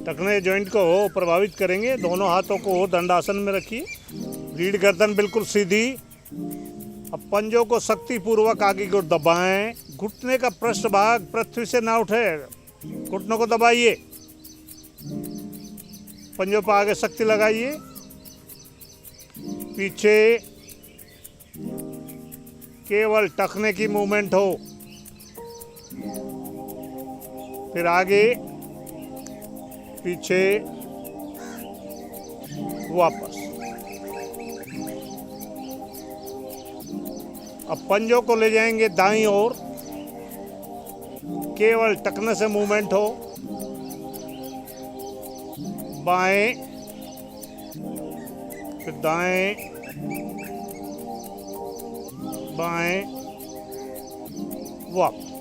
टखने joint को प्रभावित करेंगे। दोनों हाथों को दंडासन में रखिए। रीढ़ गर्दन बिल्कुल सीधी। अब पंजों को शक्ति पूर्वक आगे की ओर दबाएं। घुटने का पृष्ठ भाग पृथ्वी से ना उठे। घुटनों को दबाइए। पंजों पर आगे शक्ति लगाइए। पीछे केवल टखने की मूवमेंट हो। फिर आगे पीछे वापस। अब पंजों को ले जाएंगे दाईं ओर। केवल टखने से मूवमेंट हो। बाएं, फिर दाएं, बाएं, वापस।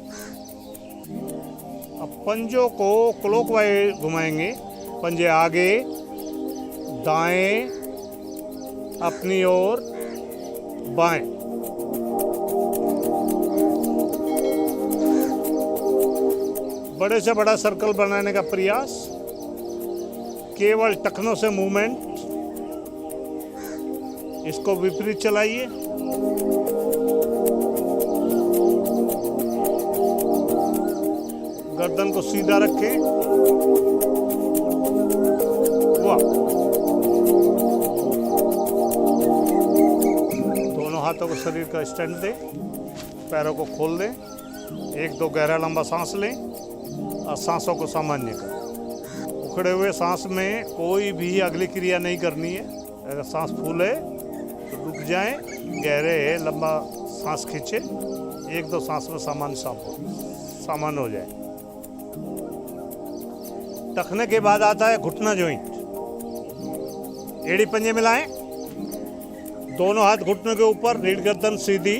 अब पंजों को क्लॉकवाइज घुमाएंगे। पंजे आगे, दाएं, अपनी ओर, बाएं। बड़े से बड़ा सर्कल बनाने का प्रयास। केवल टखनों से मूवमेंट। इसको विपरीत चलाइए। गर्दन को सीधा रखें। वाह। दोनों हाथों को शरीर का स्टैंड दें। पैरों को खोल दें। एक दो गहरा लंबा सांस लें और सांसों को सामान्य करें। उखड़े हुए सांस में कोई भी अगली क्रिया नहीं करनी है। अगर सांस फूले तो रुक जाएं। गहरे लंबा सांस खींचे। एक दो सांस में सामान्य हो जाए। टखने के बाद आता है घुटना जॉइंट। एड़ी पंजे मिलाएं। दोनों हाथ घुटने के ऊपर। रीढ़ गर्दन सीधी।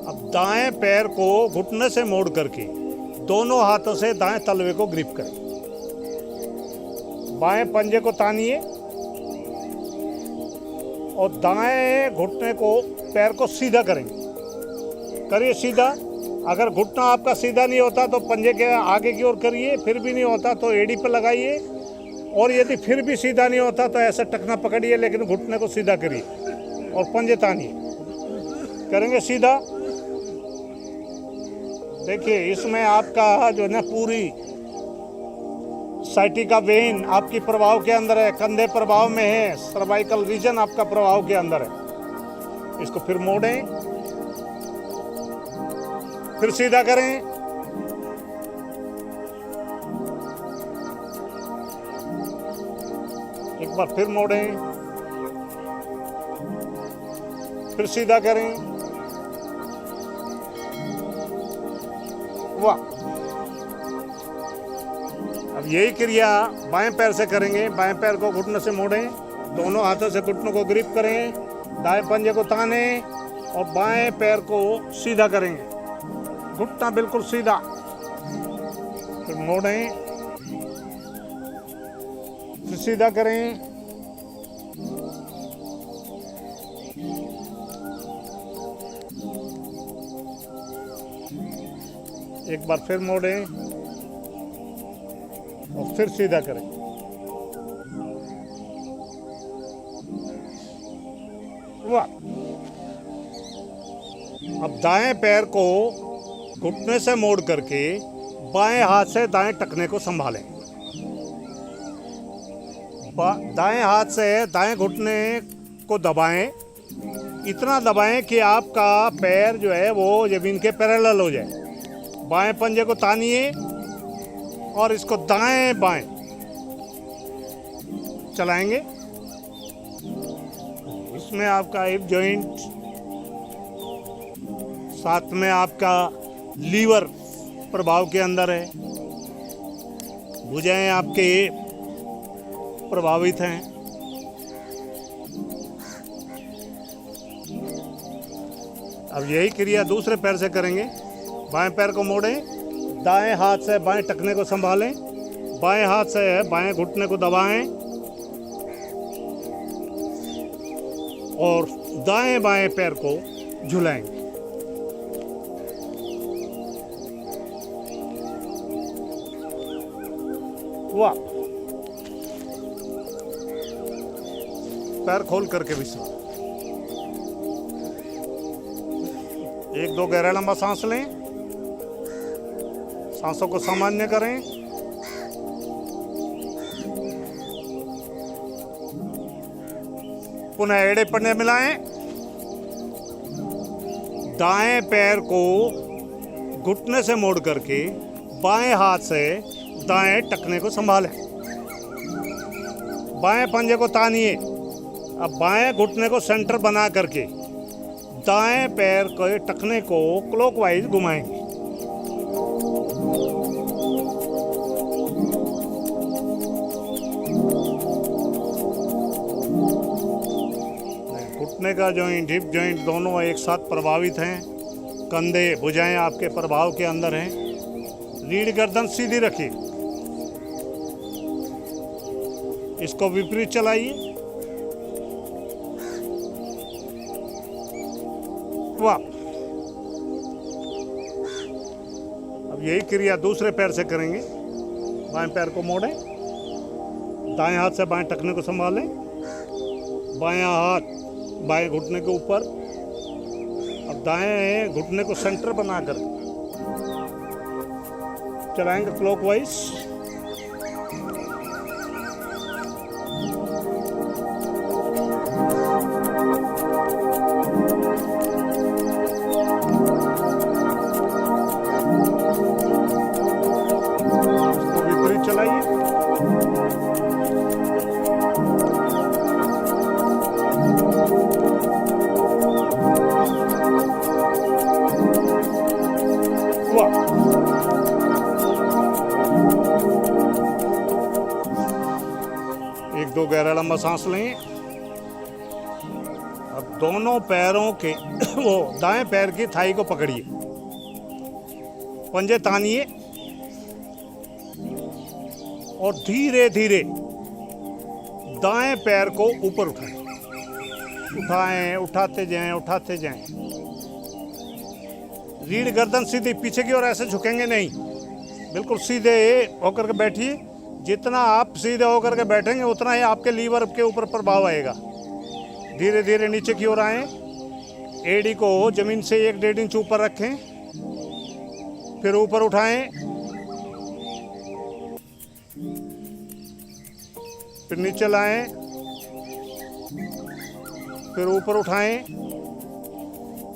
अब दाएं पैर को घुटने से मोड़ करके दोनों हाथों से दाएं तलवे को ग्रिप करें। बाएं पंजे को तानिए और दाएं घुटने को पैर को सीधा करेंगे। करिए सीधा। अगर घुटना आपका सीधा नहीं होता तो पंजे के आगे की ओर करिए। फिर भी नहीं होता तो एड़ी पर लगाइए। और यदि फिर भी सीधा नहीं होता तो ऐसा टखना पकड़िए, लेकिन घुटने को सीधा करिए और पंजे तानिए। करेंगे सीधा। देखिए इसमें आपका जो है ना पूरी साइटिका वेन आपकी प्रभाव के अंदर है। कंधे प्रभाव में है। सर्वाइकल रीजन आपका प्रभाव के अंदर है। इसको फिर मोड़ें। फिर सीधा करें। एक बार फिर मोड़ें। फिर सीधा करें। वाह। अब यही क्रिया बाएं पैर से करेंगे। बाएं पैर को घुटने से मोड़ें। दोनों हाथों से घुटनों को ग्रिप करें। दाएं पंजे को तानें और बाएं पैर को सीधा करेंगे। घुटना बिल्कुल सीधा। फिर मोड़ें। फिर सीधा करें। एक बार फिर मोड़ें और फिर सीधा करें। वाह। अब दाएं पैर को घुटने से मोड़ करके बाएं हाथ से दाएं टखने को संभालें। दाएं हाथ से दाएं घुटने को दबाएं। इतना दबाएं कि आपका पैर जो है वो जमीन के पैरेलल हो जाए। बाएं पंजे को तानिए और इसको दाएं बाएं चलाएंगे। इसमें आपका हिप जॉइंट, साथ में आपका लीवर प्रभाव के अंदर है। भुजाएं आपके प्रभावित हैं। अब यही क्रिया दूसरे पैर से करेंगे। बाएं पैर को मोड़ें। दाएं हाथ से बाएं टखने को संभालें। बाएं हाथ से बाएं घुटने को दबाएं और दाएं बाएं पैर को झुलाएंगे। वाह। पैर खोल करके विश्राम। एक दो गहरा लंबा सांस लें, सांसों को सामान्य करें। पुनः एड़े पन्ने मिलाएं। दाएं पैर को घुटने से मोड़ करके बाएं हाथ से दाएं टखने को संभालें। बाएं पंजे को तानिए। अब बाएं घुटने को सेंटर बना करके दाएं पैर के टखने को क्लॉकवाइज घुमाएंगे। घुटने का जॉइंट, हिप जॉइंट दोनों एक साथ प्रभावित हैं। कंधे भुजाएं आपके प्रभाव के अंदर हैं। रीढ़ गर्दन सीधी रखिए। इसको विपरीत चलाइए। वाह। अब यही क्रिया दूसरे पैर से करेंगे। बाएं पैर को मोड़ें, दाएं हाथ से बाएं टखने को संभालें, बायां हाथ बाएं घुटने के ऊपर। अब दाएं घुटने को सेंटर बनाकर चलाएंगे क्लॉकवाइज। विपरीत चलाइए। एक दो गहरा लंबा सांस लें। अब दोनों पैरों के वो दाएं पैर की थाई को पकड़िए, पंजे तानिए और धीरे धीरे दाएं पैर को ऊपर उठाएं। उठाते जाएं, उठाते जाएं। रीढ़ गर्दन सीधी, पीछे की ओर ऐसे झुकेंगे नहीं, बिल्कुल सीधे होकर के बैठिए। जितना आप सीधे होकर के बैठेंगे उतना ही आपके लीवर के ऊपर प्रभाव आएगा। धीरे धीरे नीचे की ओर आएं। एड़ी को जमीन से 1-1.5 इंच ऊपर रखें, फिर ऊपर उठाएं, फिर नीचे लाएं, फिर ऊपर उठाएं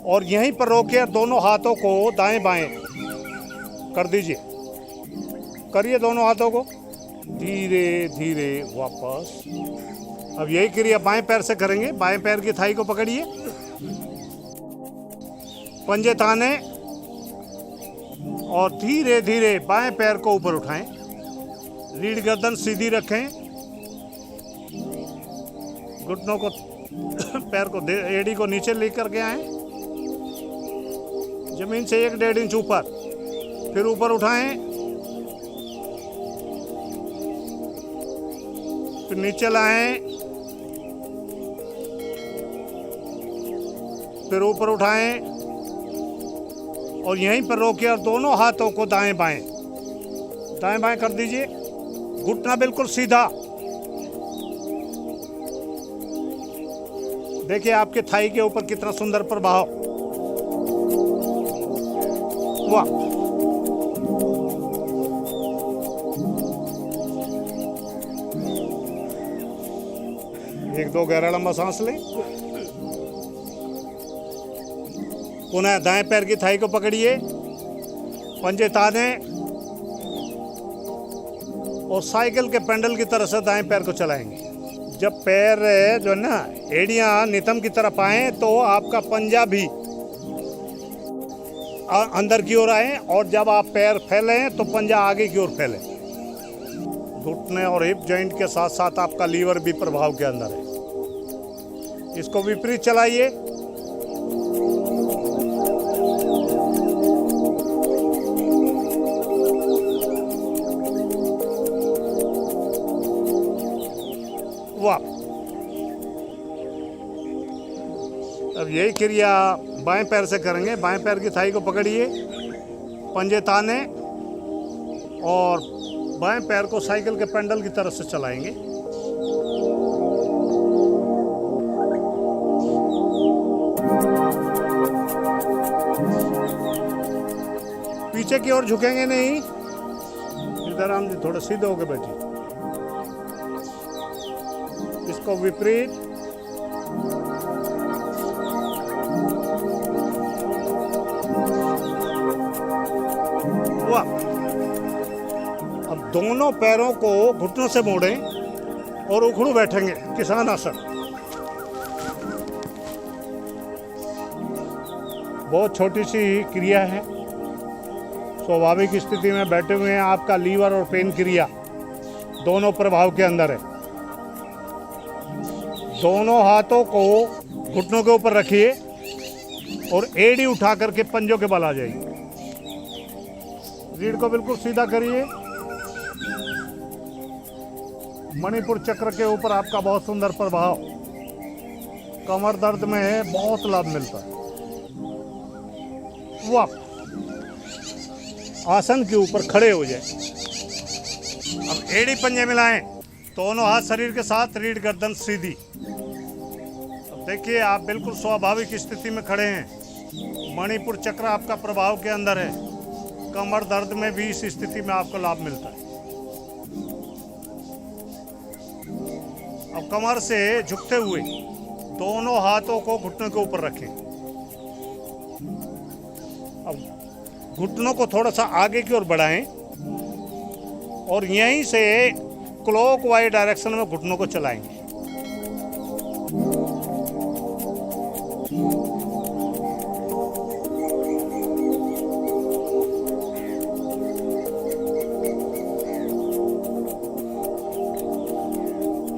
और यहीं पर रोके दोनों हाथों को दाएं बाएं कर दीजिए। करिए दोनों हाथों को धीरे धीरे वापस। अब यही क्रिया बाएं पैर से करेंगे। बाएं पैर की थाई को पकड़िए, पंजे ताने और धीरे धीरे बाएं पैर को ऊपर उठाएं। रीढ़ गर्दन सीधी रखें। घुटनों को पैर को एड़ी को नीचे लेकर के आएं, जमीन से 1-1.5 इंच ऊपर, फिर ऊपर उठाएं, फिर नीचे लाएं, फिर ऊपर उठाएं और यहीं पर रोकिए और दोनों हाथों को दाएं बाएं कर दीजिए। घुटना बिल्कुल सीधा। देखिए आपके थाई के ऊपर कितना सुंदर प्रभाव। वाह। एक दो गहरा लंबा सांस लें। पुनः दाएं पैर की थाई को पकड़िए, पंजे ताने और साइकिल के पेंडल की तरह से दाएं पैर को चलाएंगे। जब पैर जो है ना एड़ियां नितंब की तरफ आए तो आपका पंजा भी अंदर की ओर आए और जब आप पैर फैलें तो पंजा आगे की ओर फैले। घुटने और हिप जॉइंट के साथ साथ आपका लीवर भी प्रभाव के अंदर है। इसको विपरीत चलाइए। वाह। अब यही क्रिया बाएं पैर से करेंगे। बाएं पैर की थाई को पकड़िए, पंजे ताने और बाएं पैर को साइकिल के पेंडल की तरफ से चलाएंगे। पीछे की ओर झुकेंगे नहीं। सीताराम जी थोड़ा सीधे होकर बैठिए। इसको विपरीत, वाह। अब दोनों पैरों को घुटनों से मोड़ें और उखड़ू बैठेंगे, किसान आसन। बहुत छोटी सी क्रिया है। स्वाभाविक स्थिति में बैठे हुए हैं, आपका लीवर और पेन क्रिया दोनों प्रभाव के अंदर है। दोनों हाथों को घुटनों के ऊपर रखिए और एड़ी उठा करके पंजों के बल आ जाइए। रीढ़ को बिल्कुल सीधा करिए। मणिपुर चक्र के ऊपर आपका बहुत सुंदर प्रभाव। कमर दर्द में बहुत लाभ मिलता है। वाह। आसन के ऊपर खड़े हो जाए। अब एड़ी पंजे मिलाएं, दोनों हाथ शरीर के साथ, रीढ़ गर्दन सीधी। अब देखिए आप बिल्कुल स्वाभाविक स्थिति में खड़े हैं। मणिपुर चक्र आपका प्रभाव के अंदर है। कमर दर्द में भी इस स्थिति में आपको लाभ मिलता है। अब कमर से झुकते हुए दोनों हाथों को घुटनों के ऊपर रखें। अब घुटनों को थोड़ा सा आगे की ओर बढ़ाएं और यहीं से क्लॉकवाइज डायरेक्शन में घुटनों को चलाएंगे।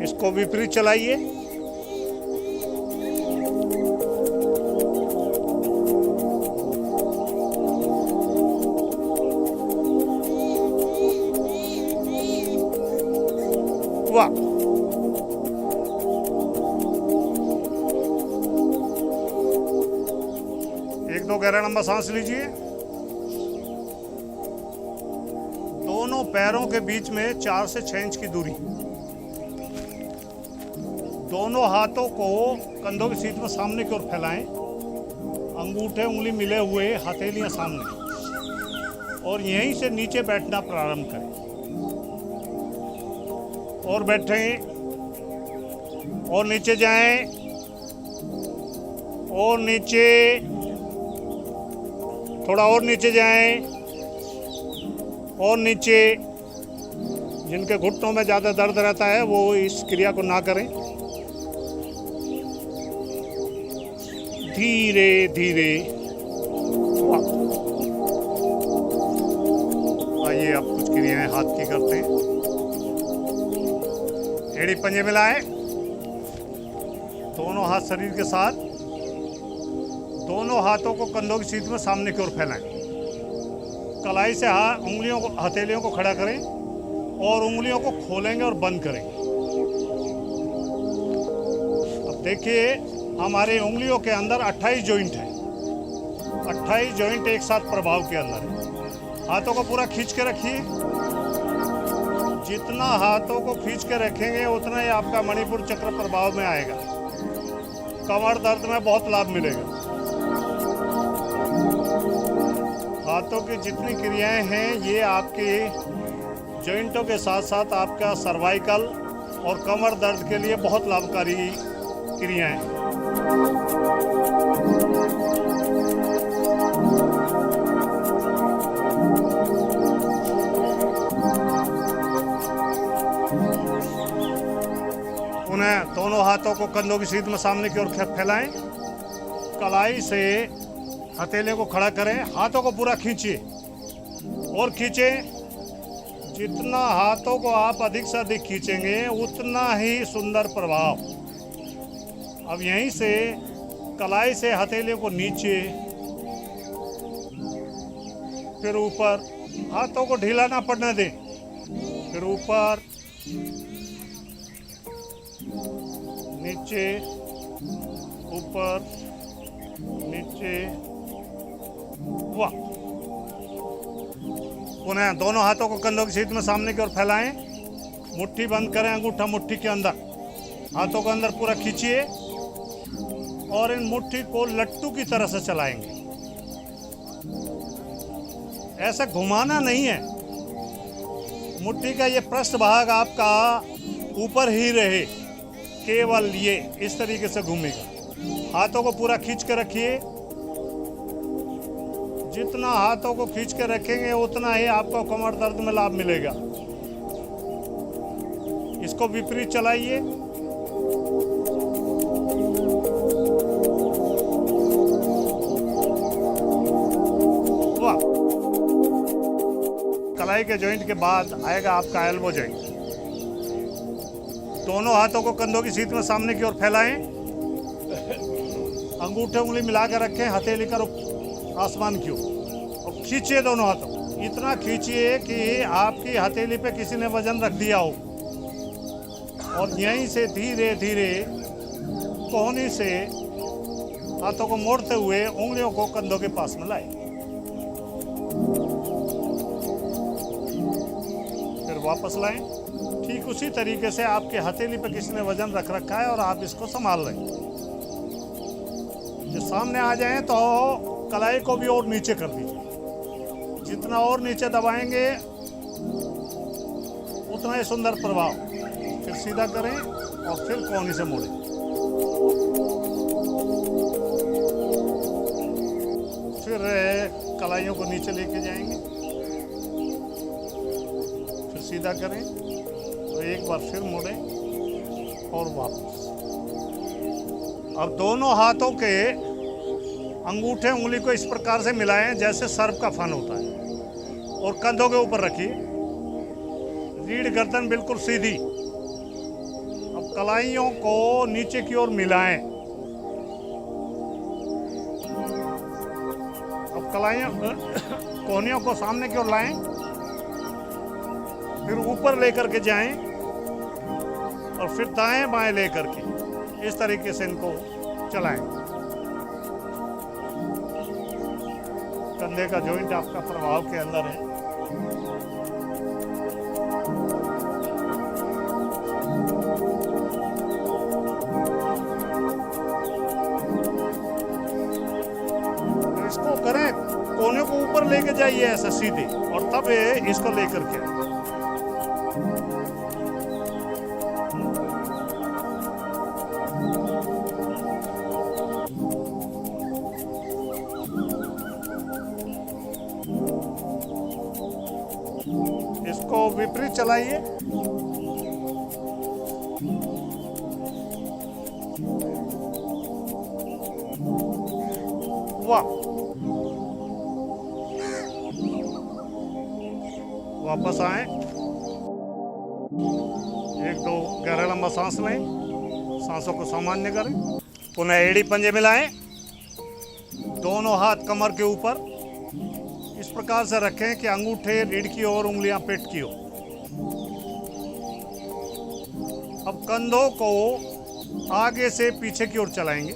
इसको विपरीत चलाइए। वाह। एक दो गहरा लंबा सांस लीजिए। दोनों पैरों के बीच में 4 से 6 इंच की दूरी। दोनों हाथों को कंधों की सीध में सामने की ओर फैलाएं। अंगूठे उंगली मिले हुए, हथेलियां सामने, और यहीं से नीचे बैठना प्रारंभ करें। और बैठें और नीचे जाएं और नीचे, थोड़ा और नीचे जाएं और नीचे। जिनके घुटनों में ज़्यादा दर्द रहता है वो इस क्रिया को ना करें। धीरे धीरे। आइए अब कुछ क्रियाएं हाथ की करते हैं। एड़ी पंजे मिलाएं, दोनों हाथ शरीर के साथ, दोनों हाथों को कंधों की सीध में सामने की ओर फैलाएं। कलाई से उंगलियों को, हथेलियों को खड़ा करें और उंगलियों को खोलेंगे और बंद करेंगे। अब देखिए हमारे उंगलियों के अंदर 28 जॉइंट है। 28 जॉइंट एक साथ प्रभाव के अंदर है। हाथों को पूरा खींच के रखिए। जितना हाथों को खींच के रखेंगे उतना ही आपका मणिपुर चक्र प्रभाव में आएगा। कमर दर्द में बहुत लाभ मिलेगा। हाथों की जितनी क्रियाएं हैं ये आपके जॉइंटों के साथ साथ आपका सर्वाइकल और कमर दर्द के लिए बहुत लाभकारी क्रियाएं हैं। उन्हें दोनों हाथों को कंधों की सीध में सामने की ओर फैलाएं। कलाई से हथेलियों को खड़ा करें। हाथों को पूरा खींचिए और खींचें। जितना हाथों को आप अधिक से अधिक खींचेंगे उतना ही सुंदर प्रभाव। अब यहीं से कलाई से हथेलियों को नीचे, फिर ऊपर। हाथों को ढीला ना पड़ने दें। फिर ऊपर, नीचे, ऊपर नीचे, वाह। पुनः दोनों हाथों को कंधों की सीध में सामने की ओर फैलाएं, मुट्ठी बंद करें, अंगूठा मुट्ठी के अंदर, हाथों को अंदर पूरा खींचिए और इन मुट्ठी को लट्टू की तरह से चलाएंगे। ऐसा घुमाना नहीं है, मुट्ठी का ये पृष्ठ भाग आपका ऊपर ही रहे, केवल ये इस तरीके से घूमेगा। हाथों को पूरा खींच के रखिए, जितना हाथों को खींच के रखेंगे उतना ही आपको कमर दर्द में लाभ मिलेगा। इसको विपरीत चलाइए, वाह। कलाई के जॉइंट के बाद आएगा आपका एल्बो जॉइंट। दोनों हाथों को कंधों की सीध में सामने की ओर फैलाएं, अंगूठे उंगली मिला कर रखें, हथेली का रुख आसमान की ओर, और खींचिए दोनों हाथों, इतना खींचिए कि आपकी हथेली पे किसी ने वजन रख दिया हो, और यहीं से धीरे धीरे कोहनी से हाथों को मोड़ते हुए उंगलियों को कंधों के पास में लाए, फिर वापस लाएं। ठीक उसी तरीके से आपके हथेली पे किसी ने वजन रख रखा है और आप इसको संभाल रहे हैं। जब सामने आ जाएं तो कलाई को भी और नीचे कर दीजिए, जितना और नीचे दबाएंगे उतना ही सुंदर प्रभाव। फिर सीधा करें और फिर कोहनी से मोड़ें। फिर कलाइयों को नीचे लेके जाएंगे, फिर सीधा करें, तो एक बार फिर मोड़ें और वापस। अब दोनों हाथों के अंगूठे उंगली को इस प्रकार से मिलाएं जैसे सर्प का फन होता है, और कंधों के ऊपर रखिए, रीढ़ गर्दन बिल्कुल सीधी। अब कलाइयों को नीचे की ओर मिलाएं। अब कलाइयों कोहनियों को सामने की ओर लाएं, फिर ऊपर लेकर के जाएं और फिर दाएं बाएं लेकर के इस तरीके से इनको चलाएं। कंधे का जॉइंट आपका प्रभाव के अंदर है। तो इसको करें, कोने को ऊपर लेके जाइए ऐसा सीधे, और तब इसको लेकर के इसको विपरीत चलाइए, वाह। वापस आए, एक दो गहरा लंबा सांस लें, सांसों को सामान्य करें, पुनः एड़ी पंजे मिलाएं, दोनों हाथ कमर के ऊपर इस प्रकार से रखें कि अंगूठे रीढ़ की ओर, उंगलियां पेट की ओर। अब कंधों को आगे से पीछे की ओर चलाएंगे,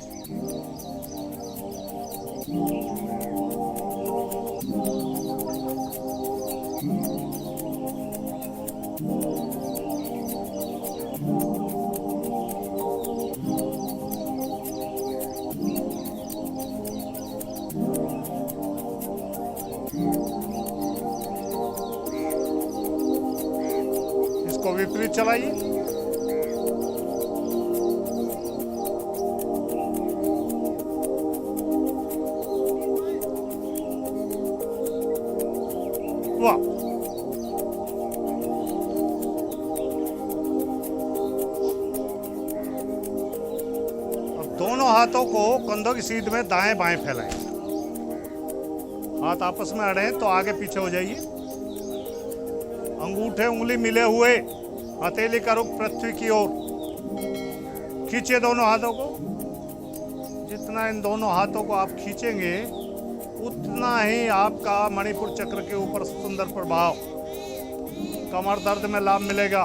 इसको विपरीत चलाइए, वाह। अब दोनों हाथों को कंधों की सीध में दाएं बाएं फैलाएं, हाथ आपस में अड़े तो आगे पीछे हो जाइए, अंगूठे उंगली मिले हुए, हथेली का रुख पृथ्वी की ओर, खींचे दोनों हाथों को। जितना इन दोनों हाथों को आप खींचेंगे उतना ही आपका मणिपुर चक्र के ऊपर सुंदर प्रभाव, कमर दर्द में लाभ मिलेगा।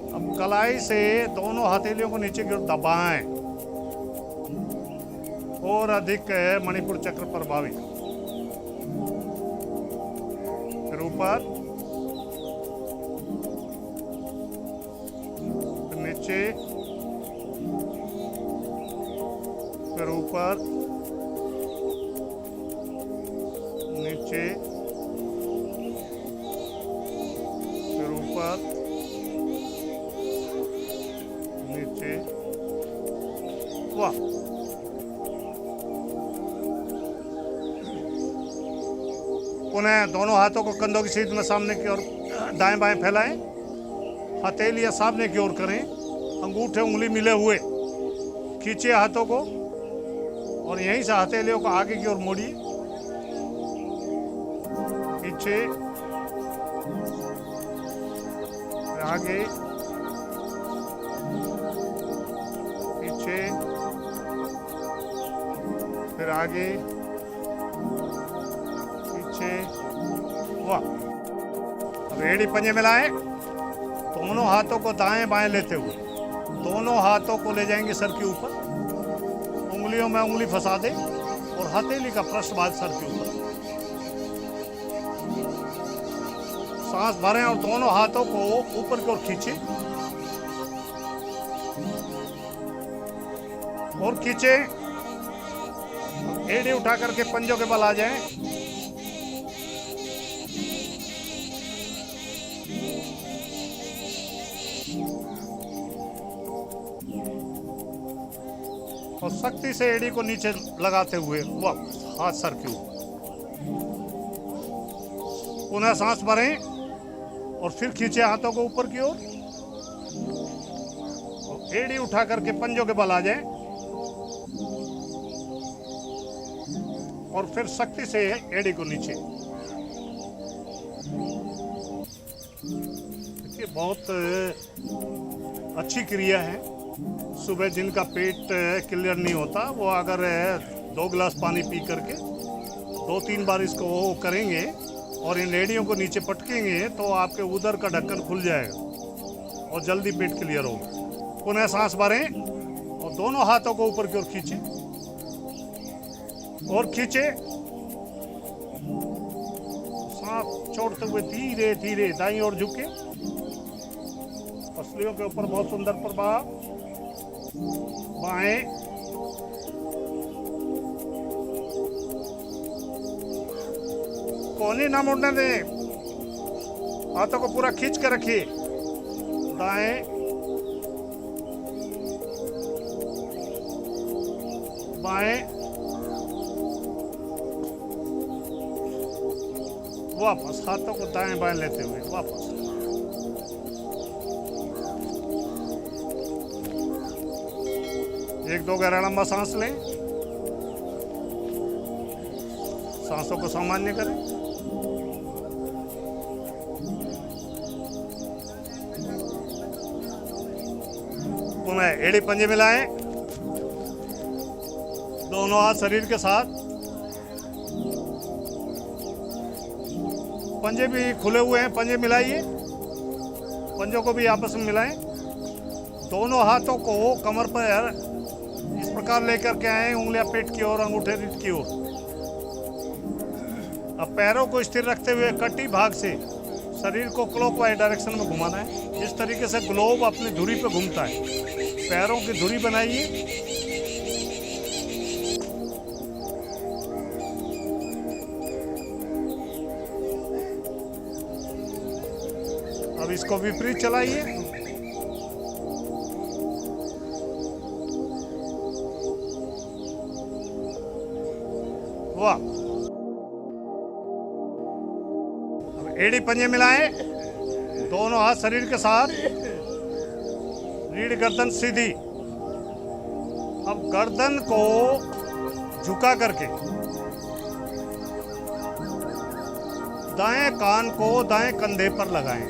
अब कलाई से दोनों हथेलियों को नीचे की ओर दबाएं, और अधिक मणिपुर चक्र प्रभावी। फिर ऊपर, फिर नीचे, फिर ऊपर, नीचे, फिर ऊपर, नीचे। वाह। पुनः दोनों हाथों को कंधों की सीध में सामने की ओर दाएं बाएं फैलाएं। हथेलियां सामने की ओर करें, अंगूठे उंगली मिले हुए खींचे हाथों को और यहीं से हथेलियों को आगे की ओर मोड़िए, पीछे, आगे, पीछे, फिर आगे, पीछे। वाह। अब एड़ी पंजे मिलाएं, दोनों हाथों को दाएं बाएं लेते हुए दोनों हाथों को ले जाएंगे सर के ऊपर, उंगलियों में उंगली फंसा दें और हथेली का पृष्ठभाग सर के ऊपर। सांस भरें और दोनों हाथों को ऊपर की ओर खींचें और खींचें। एड़ी उठा करके पंजों के बल आ जाएं। और सख्ती से एड़ी को नीचे लगाते हुए वापस हाथ सर के ऊपर। पुनः सांस भरें और फिर खींचे हाथों को ऊपर की ओर और एड़ी उठा करके पंजों के बल आ जाएं और फिर सख्ती से एड़ी को नीचे। देखिए, बहुत अच्छी क्रिया है। सुबह जिनका पेट क्लियर नहीं होता वो अगर 2 गिलास पानी पी करके 2-3 बार इसको वो करेंगे और इन एड़ियों को नीचे पटकेंगे तो आपके उदर का ढक्कन खुल जाएगा और जल्दी पेट क्लियर होगा। पुनः सांस भरें और दोनों हाथों को ऊपर की ओर खींचें और खींचे। सांस छोड़ते हुए धीरे धीरे दाईं ओर झुके। पसलियों के ऊपर बहुत सुंदर प्रभाव। बाएं, कोहनी ना मुड़ने दें, हाथों को पूरा खींच कर रखिए। दाएं, बाएं, वापस हाथों को दाएं बाएं लेते हुए वापस। एक दो गहरा लंबा सांस लें, सांसों को सामान्य करें। पुनः एड़ी पंजे मिलाएं, दोनों हाथ शरीर के साथ, पंजे भी खुले हुए हैं, पंजे मिलाइए, पंजों को भी आपस में मिलाएं। दोनों हाथों को कमर पर इस प्रकार लेकर के आए, उंगलियां पेट की ओर, अंगूठे रीढ़ की ओर। अब पैरों को स्थिर रखते हुए कटी भाग से शरीर को क्लॉकवाइज डायरेक्शन में घुमाना है। इस तरीके से ग्लोब अपनी धुरी पे घूमता है। पैरों की धुरी बनाइए। अब इसको विपरीत चलाइए। वाह। अब एड़ी पंजे मिलाएं, दोनों हाथ शरीर के साथ, रीढ़ गर्दन सीधी। अब गर्दन को झुका करके दाएं कान को दाएं कंधे पर लगाएं।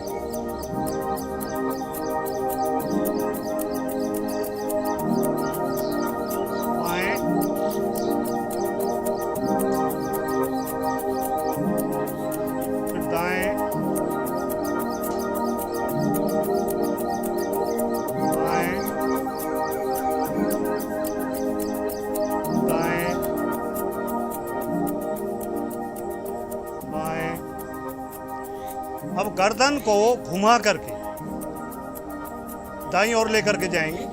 दाएं, गर्दन को घुमा करके दाईं ओर लेकर के जाएंगे।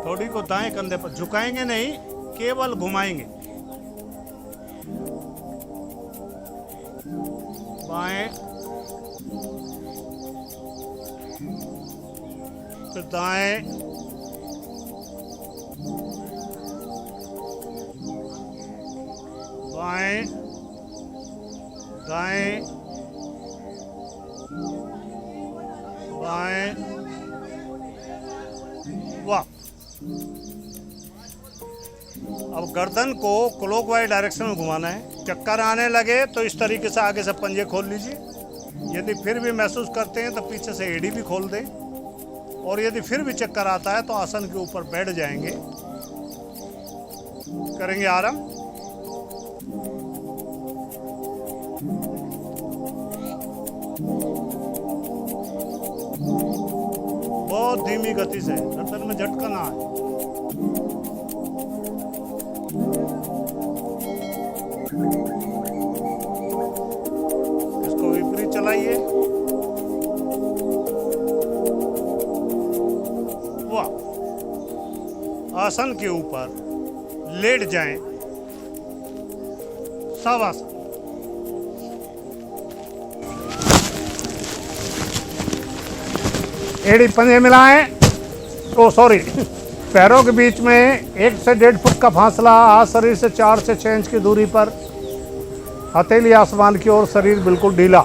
थोड़ी को दाएं कंधे पर झुकाएंगे नहीं, केवल घुमाएंगे। बाएं, फिर दाएं, बाएं, दाएं, बाएं, वाह। अब गर्दन को क्लॉकवाइज डायरेक्शन में घुमाना है। चक्कर आने लगे तो इस तरीके से आगे से पंजे खोल लीजिए। यदि फिर भी महसूस करते हैं तो पीछे से एड़ी भी खोल दें। और यदि फिर भी चक्कर आता है तो आसन के ऊपर बैठ जाएंगे। करेंगे आराम। बहुत धीमी गति से, गर्दन में झटका ना आए। इसको विपरीत चलाइए। वाह। आसन के ऊपर लेट जाएं। शवासन। एड़ी पंजे मिलाएं। पैरों के बीच में 1 से 1.5 फुट का फासला। हाथ शरीर से 4 से 6 इंच की दूरी पर। हथेली आसमान की ओर, शरीर बिल्कुल ढीला।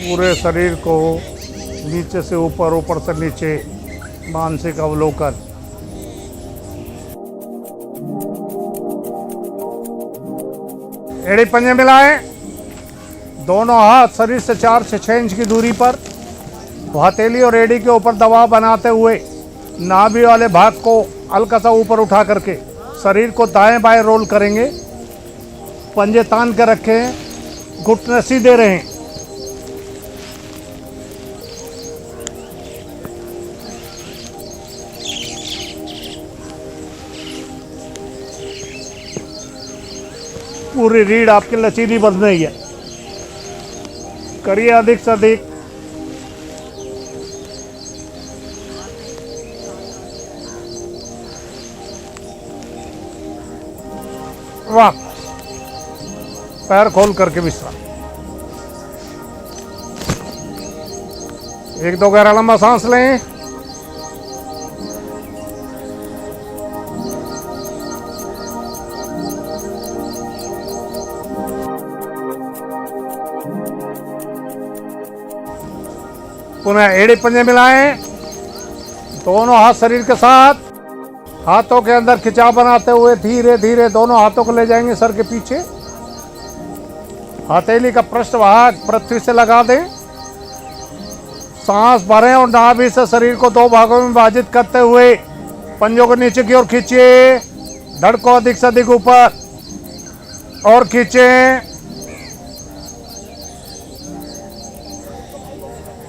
पूरे शरीर को नीचे से ऊपर, ऊपर से नीचे, मानसिक अवलोकन। एड़ी पंजे मिलाएं। दोनों हाथ शरीर से 4 से 6 इंच की दूरी पर। हथेली और एड़ी के ऊपर दबाव बनाते हुए नाभि वाले भाग को हल्का सा ऊपर उठा करके शरीर को दाएं बाएं रोल करेंगे। पंजे तान के रखें, घुटने सीधे रहें। पूरी रीढ़ आपकी लचीली बन रही है। करिए अधिक से अधिक। वाह। पैर खोल करके विश्राम। 1-2 गहरा लंबा सांस लें। पुनः एड़ी पंजे मिलाएं। दोनों हाथ शरीर के साथ, हाथों के अंदर खिंचाव बनाते हुए धीरे धीरे दोनों हाथों को ले जाएंगे सर के पीछे। हथेली का पृष्ठभाग पृथ्वी से लगा दें। सांस भरें और नाभि से शरीर को 2 भागों में विभाजित करते हुए पंजों को नीचे की ओर खींचिए। धड़ को अधिक से अधिक ऊपर और खींचें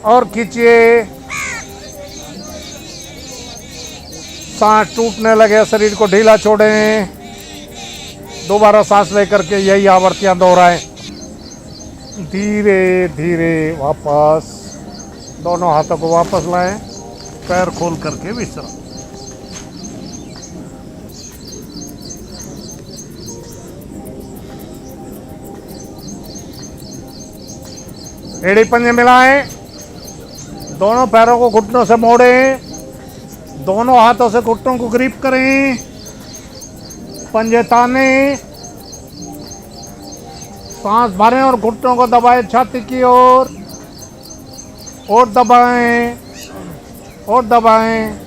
और खींचिए। सांस टूटने लगे, शरीर को ढीला छोड़ें। दोबारा सांस लेकर के यही आवृत्तियां दोहराएं। धीरे धीरे वापस। दोनों हाथों को वापस लाएं। पैर खोल करके विश्राम। एड़ी पंजे मिलाएं। दोनों पैरों को घुटनों से मोड़ें। दोनों हाथों से घुटनों को ग्रिप करें। पंजे ताने। सांस भरें और घुटनों को दबाएं छाती की ओर। और दबाएं और दबाएं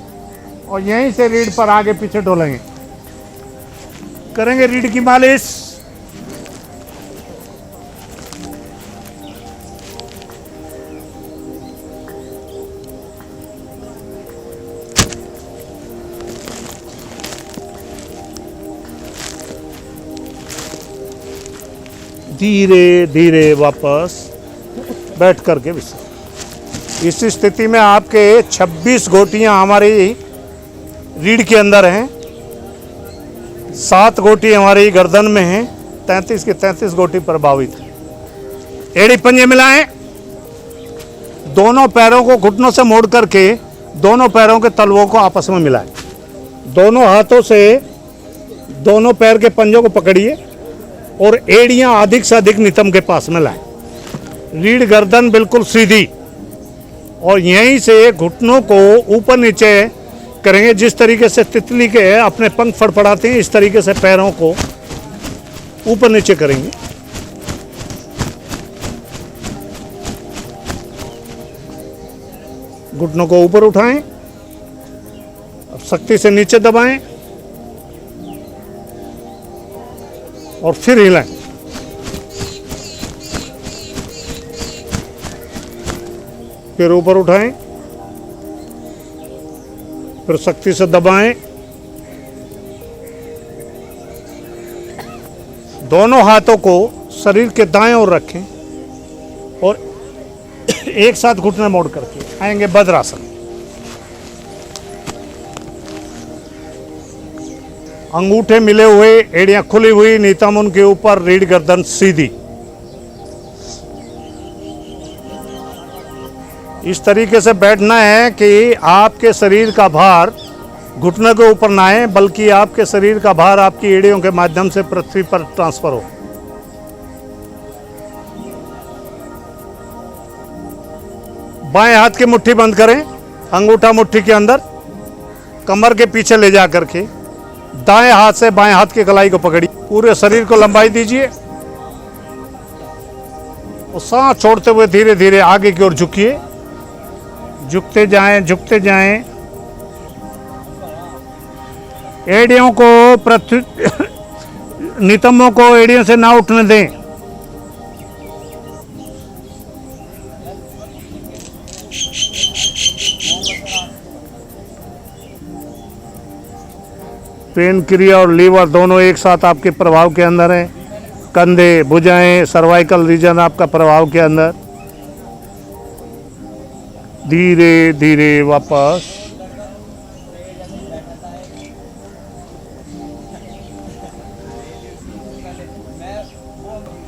और यहीं से रीढ़ पर आगे पीछे डोलेंगे। करेंगे रीढ़ की मालिश। धीरे धीरे वापस बैठ करके विश्राम। इस स्थिति में आपके 26 गोटियां हमारी रीढ़ के अंदर हैं, 7 गोटी हमारी गर्दन में हैं, 33 की 33 गोटी प्रभावित है। एड़ी पंजे मिलाएं, दोनों पैरों को घुटनों से मोड़ करके दोनों पैरों के तलवों को आपस में मिलाएं। दोनों हाथों से दोनों पैर के पंजों को पकड़िए और एड़ियां अधिक से अधिक नितंब के पास में लाएं। रीढ़ गर्दन बिल्कुल सीधी और यहीं से घुटनों को ऊपर नीचे करेंगे। जिस तरीके से तितली के अपने पंख फड़फड़ाते हैं, इस तरीके से पैरों को ऊपर नीचे करेंगे। घुटनों को ऊपर उठाएं, अब शक्ति से नीचे दबाएं और फिर हिलाएं। फिर ऊपर उठाएं, फिर शक्ति से दबाएं। दोनों हाथों को शरीर के दाएं ओर रखें और एक साथ घुटने मोड़ करके आएंगे वज्रासन। अंगूठे मिले हुए, एड़ियां खुली हुई, नितंब उनके ऊपर, रीढ़ गर्दन सीधी। इस तरीके से बैठना है कि आपके शरीर का भार घुटने के ऊपर ना आए, बल्कि आपके शरीर का भार आपकी एड़ियों के माध्यम से पृथ्वी पर ट्रांसफर हो। बाएं हाथ की मुट्ठी बंद करें, अंगूठा मुट्ठी के अंदर, कमर के पीछे ले जा करके दाएं हाथ से बाएं हाथ की कलाई को पकड़िए। पूरे शरीर को लंबाई दीजिए और सांस छोड़ते हुए धीरे धीरे आगे की ओर झुकिए। झुकते जाएं, झुकते जाएं। एड़ियों को पृथ्वी नितंबों को एड़ियों से ना उठने दें। पेन क्रिया और लीवर दोनों एक साथ आपके प्रभाव के अंदर हैं। कंधे, भुजाएं, सर्वाइकल रीजन आपका प्रभाव के अंदर। धीरे धीरे वापस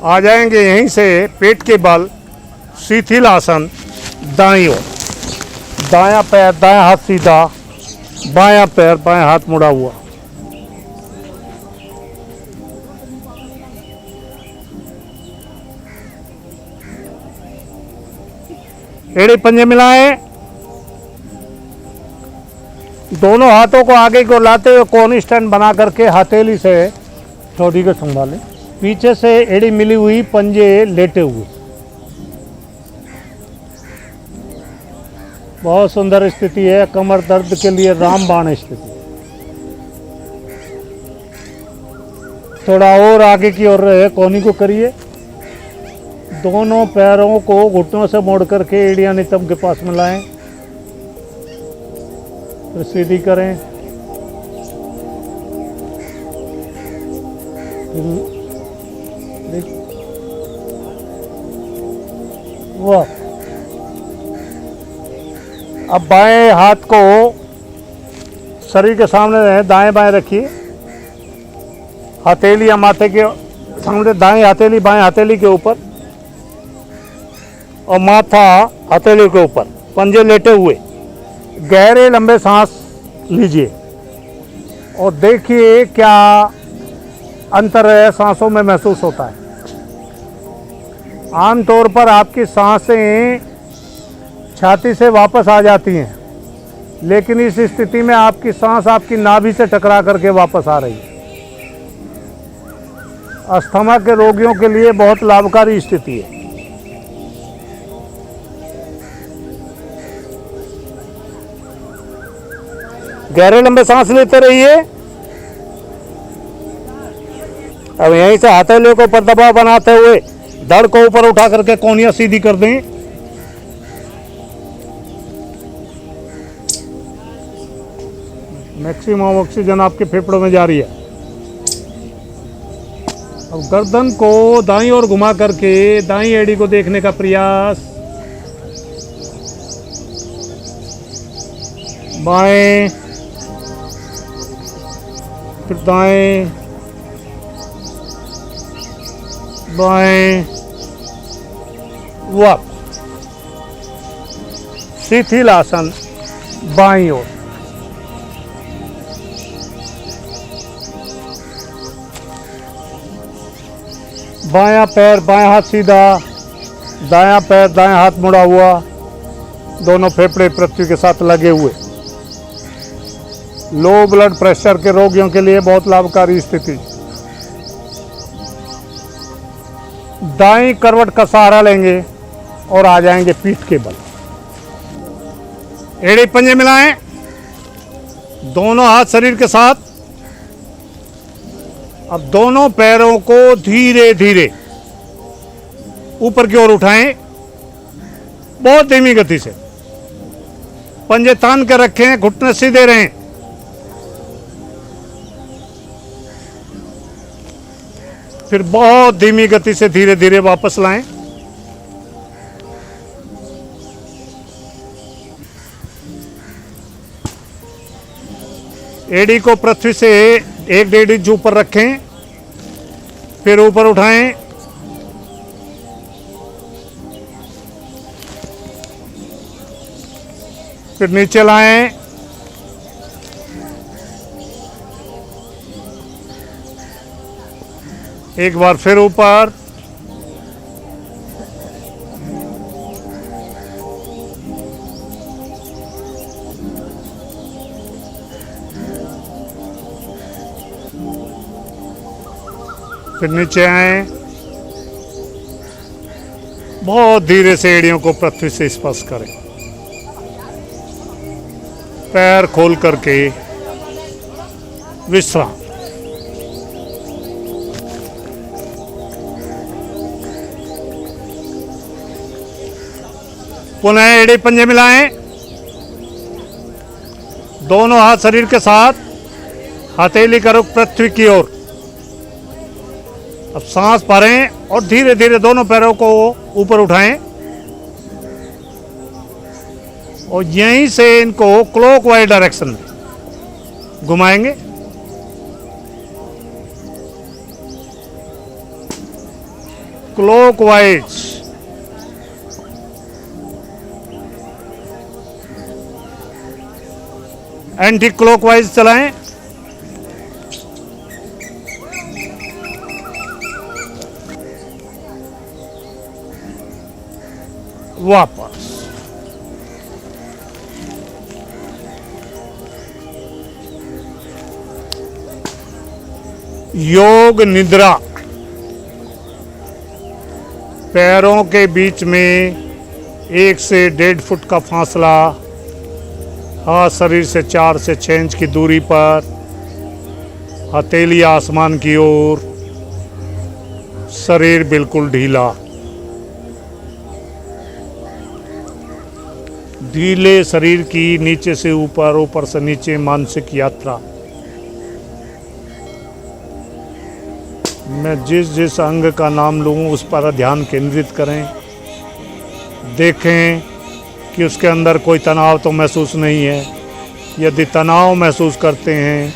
आ जाएंगे। यहीं से पेट के बल शिथिल आसन, दाईं ओर, दायां पैर दायां हाथ सीधा, बायां पैर बायां हाथ मुड़ा हुआ। एड़ी पंजे मिलाएं, दोनों हाथों को आगे को लाते हुए कोन स्टैंड बना करके हथेली से ठोड़ी को संभालें। पीछे से एड़ी मिली हुई, पंजे लेटे हुए। बहुत सुंदर स्थिति है, कमर दर्द के लिए रामबाण स्थिति। थोड़ा और आगे की ओर रहे, कोहनी को करिए। दोनों पैरों को घुटनों से मोड़ करके एड़ियां नितंब के पास में लाएं, फिर सीधी करें। वाह। अब बाएं हाथ को शरीर के सामने रहे, दाएं बाएं रखिए। हथेली या माथे के सामने, दाएं हथेली बाएं हथेली के ऊपर और माथा हथेली के ऊपर, पंजे लेटे हुए। गहरे लंबे सांस लीजिए और देखिए क्या अंतर है सांसों में महसूस होता है। आमतौर पर आपकी सांसें छाती से वापस आ जाती हैं, लेकिन इस स्थिति में आपकी सांस आपकी नाभि से टकरा करके वापस आ रही है। अस्थमा के रोगियों के लिए बहुत लाभकारी स्थिति है। गहरे लंबे सांस लेते रहिए। अब यहीं से हथेलियों को ऊपर दबाव बनाते हुए धड़ को ऊपर उठा करके कोहनियां सीधी कर दें। मैक्सिमम ऑक्सीजन आपके फेफड़ों में जा रही है। अब गर्दन को दाईं ओर घुमा करके दाईं एड़ी को देखने का प्रयास। बाएं, फिर दाएं, बाएं, वापस। शिथिल आसन बाईं ओर। बायां पैर बायां हाथ सीधा, दायां पैर दायां हाथ मुड़ा हुआ, दोनों फेफड़े पृथ्वी के साथ लगे हुए। लो ब्लड प्रेशर के रोगियों के लिए बहुत लाभकारी स्थिति। दाईं करवट का सहारा लेंगे और आ जाएंगे पीठ के बल। एड़ी पंजे मिलाएं, दोनों हाथ शरीर के साथ। अब दोनों पैरों को धीरे धीरे ऊपर की ओर उठाएं, बहुत धीमी गति से। पंजे तान कर रखें, घुटने सीधे रहें। फिर बहुत धीमी गति से धीरे धीरे वापस लाएं। एड़ी को पृथ्वी से 1-1.5 इंच ऊपर रखें, फिर ऊपर उठाएं। फिर नीचे लाएं। एक बार फिर ऊपर। फिर नीचे आए। बहुत धीरे से एड़ियों को पृथ्वी से स्पर्श करें। पैर खोल करके विश्राम। पुनः एड़ी पंजे मिलाएं, दोनों हाथ शरीर के साथ, हथेली का रुख पृथ्वी की ओर। अब सांस भरें और धीरे धीरे दोनों पैरों को ऊपर उठाएं और यहीं से इनको क्लॉकवाइज डायरेक्शन में घुमाएंगे। क्लॉकवाइज। एंटी क्लॉकवाइज चलाएं। वापस। योग निद्रा। पैरों के बीच में 1 से 1.5 फुट का फासला, हाथ शरीर से 4 से 6 इंच की दूरी पर, हथेली आसमान की ओर, शरीर बिल्कुल ढीला। ढीले शरीर की नीचे से ऊपर, ऊपर से नीचे मानसिक यात्रा। मैं जिस जिस अंग का नाम लूँ उस पर ध्यान केंद्रित करें। देखें कि उसके अंदर कोई तनाव तो महसूस नहीं है। यदि तनाव महसूस करते हैं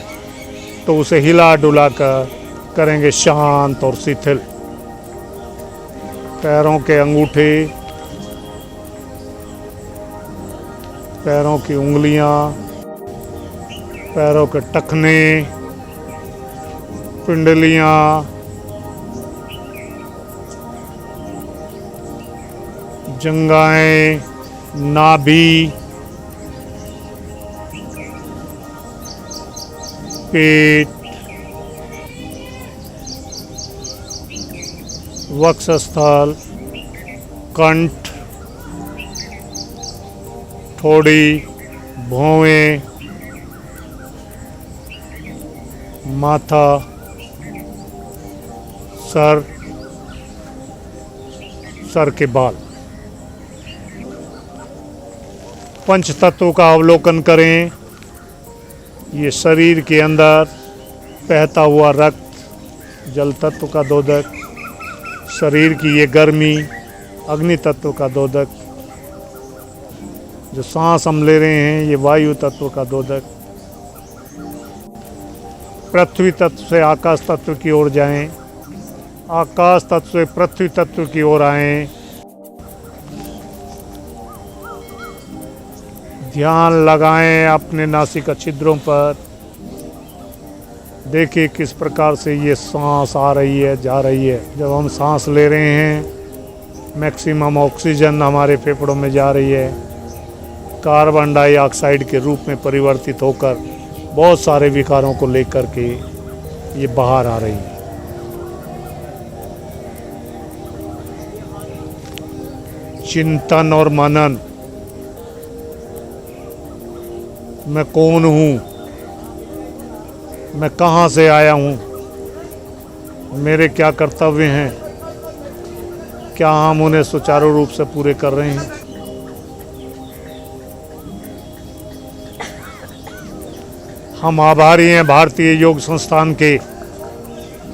तो उसे हिला डुला कर करेंगे शांत और शिथिल। पैरों के अंगूठे, पैरों की उंगलियां, पैरों के टखने, पिंडलियां, जंघाएं, नाभि, पेट, वक्षस्थल, कंठ, ठोड़ी, भौवें, माथा, सर, सर के बाल। पंच तत्वों का अवलोकन करें। ये शरीर के अंदर बहता हुआ रक्त, जल तत्व का दोदक, शरीर की ये गर्मी अग्नि तत्व का दोदक, जो सांस हम ले रहे हैं ये वायु तत्व का दोदक, पृथ्वी तत्व से आकाश तत्व की ओर जाएं, आकाश तत्व से पृथ्वी तत्व की ओर आएं, ध्यान लगाएं अपने नासिका छिद्रों पर। देखिए किस प्रकार से ये सांस आ रही है, जा रही है। जब हम सांस ले रहे हैं मैक्सिमम ऑक्सीजन हमारे फेफड़ों में जा रही है, कार्बन डाइऑक्साइड के रूप में परिवर्तित होकर बहुत सारे विकारों को लेकर के ये बाहर आ रही है। चिंतन और मनन, मैं कौन हूँ, मैं कहाँ से आया हूँ, मेरे क्या कर्तव्य हैं, क्या हम उन्हें सुचारू रूप से पूरे कर रहे हैं। हम आभारी हैं भारतीय योग संस्थान के,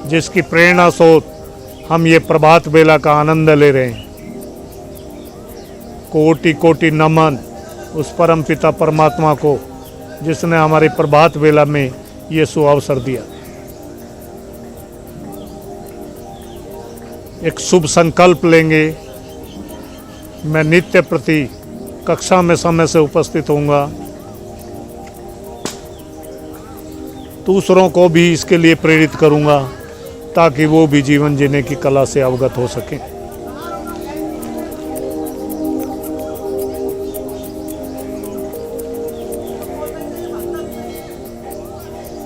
जिसकी प्रेरणा स्रोत हम ये प्रभात बेला का आनंद ले रहे हैं। कोटि कोटि नमन उस परम पिता परमात्मा को जिसने हमारी प्रभात बेला में ये सुअवसर दिया। एक शुभ संकल्प लेंगे, मैं नित्य प्रति कक्षा में समय से उपस्थित होऊंगा, दूसरों को भी इसके लिए प्रेरित करूंगा ताकि वो भी जीवन जीने की कला से अवगत हो सकें।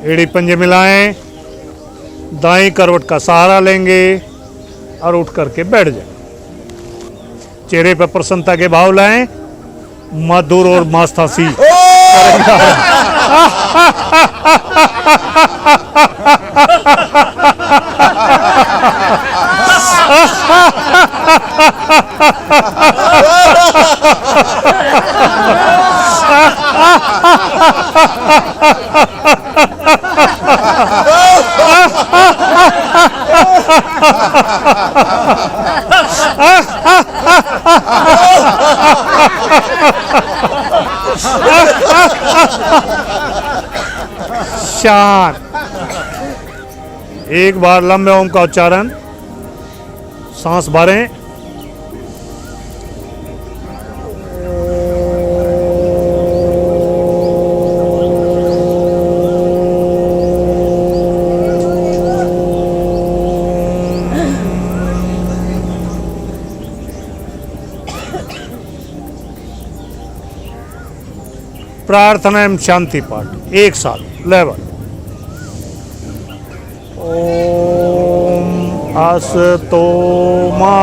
एड़ी पंजे मिलाएं, दाएं करवट का सहारा लेंगे और उठ करके बैठ जाएं। चेहरे पर प्रसन्नता के भाव लाएं, मधुर और मास्तासी शांत। एक बार लंबे ओम का उच्चारण, सांस भरें, प्रार्थना एवं शांति पाठ एक साथ लेवल। ओम असतो मा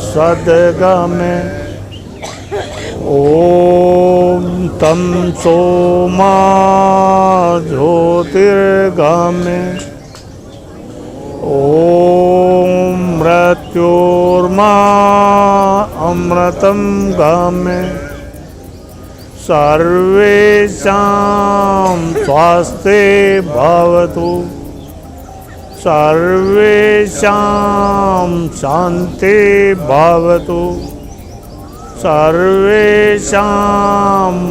सद्गमे, ओम तमसो मा ज्योतिर्गमे, ओम मृत्योर्मा अमृतं गमे, सर्वेषां स्वास्थे भवतु, सर्वेषां शान्ति भवतु, सर्वेषां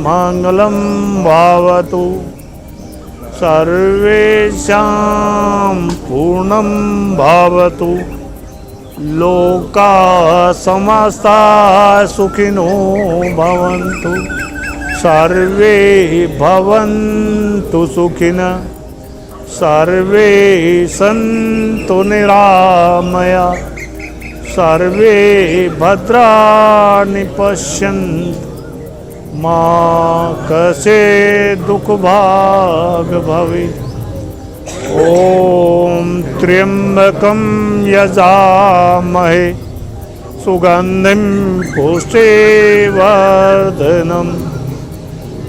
मङ्गलं भवतु, सर्वेषां पूर्णं भवतु, लोकाः समस्ताः सुखिनो भवन्तु, सर्वे भवन्तु सुखिनः, सर्वे सन्तु निरामया, सर्वे भद्राणि पश्यन्तु, मा कश्चित् दुःखभाग् भवेत्। ॐ त्र्यम्बकं यजामहे सुगन्धिं पुष्टिवर्धनम्,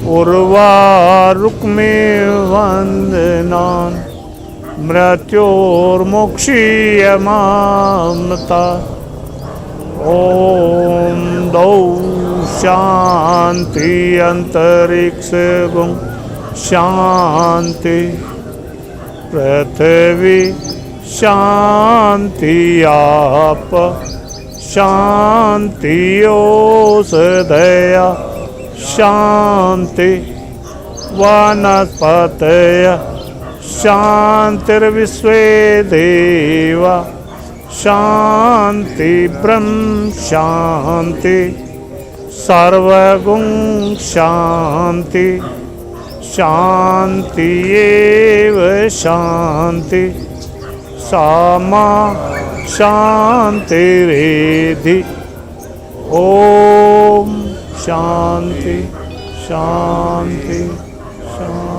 उर्वारुकमिवन्दनान् मृत्योर्मुक्षीयमामृतात्। ॐ द्वौ शान्ति अन्तरिक्षगुं शान्ति, पृथिवी शांति आप, शांति औषधया, शांति वनस्पतय, शांतिर्विश्वे देवा, शांति ब्रह्म शांति, सर्वगुण शांति, शांति एव शांति, सामा शांतिरेधि। ओम शांति शांति शांति।